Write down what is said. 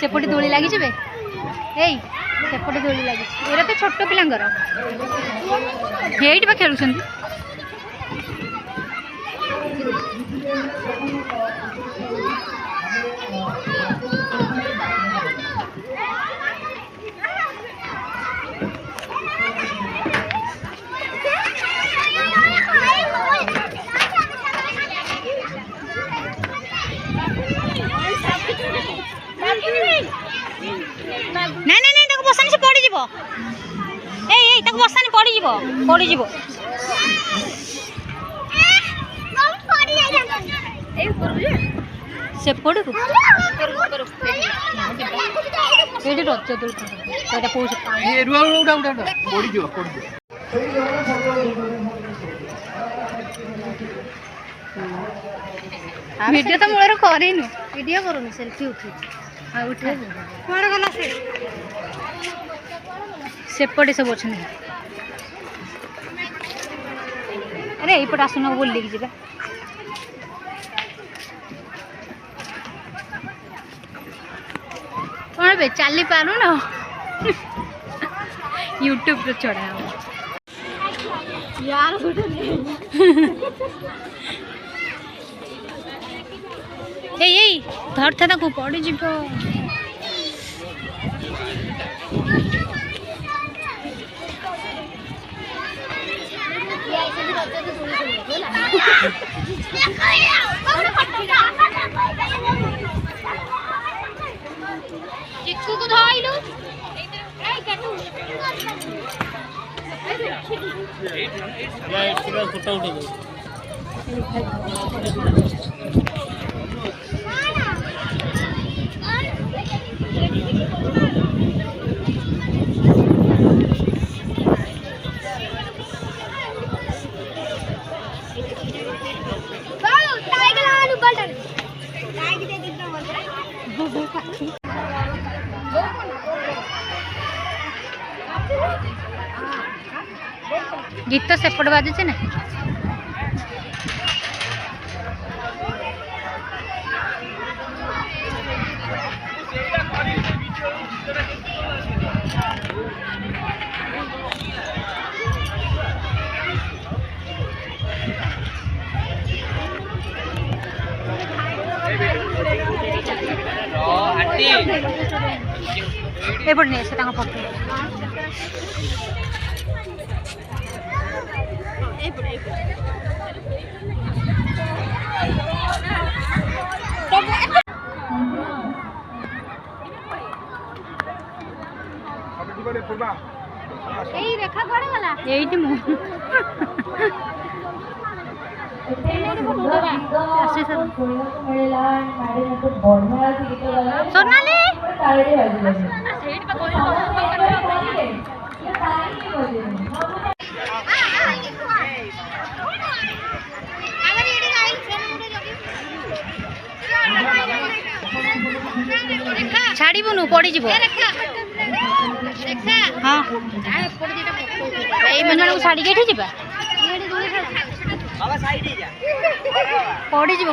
सेपटे दोली लगी ए सेपटे दोली लगी एरा तो छोट पिलांगर हेट बा खेलुछन नहीं नहीं नहीं बसानी से पड़ी जीवो बसानी पड़ी जीवो से पड़ू ये रज दूर वीडियो तो मूल करेनु वीडियो करूनी सेल्फी उठी उठा कौन गला सेपटे सब अच्छे अरे यपटे आसुन बुलिक जा कौन बे चली पार न यूट्यूब पे चढ़ा यार धर था को पड़ी जीव गीत तो सेपट बाजुचे ना एपट नहीं से फोटो रेखा कड़े गला एइटी मु सोनाली छाड़बुनु पड़ी जीव हाँ मैं छाड़ी के जा पड़ी जीव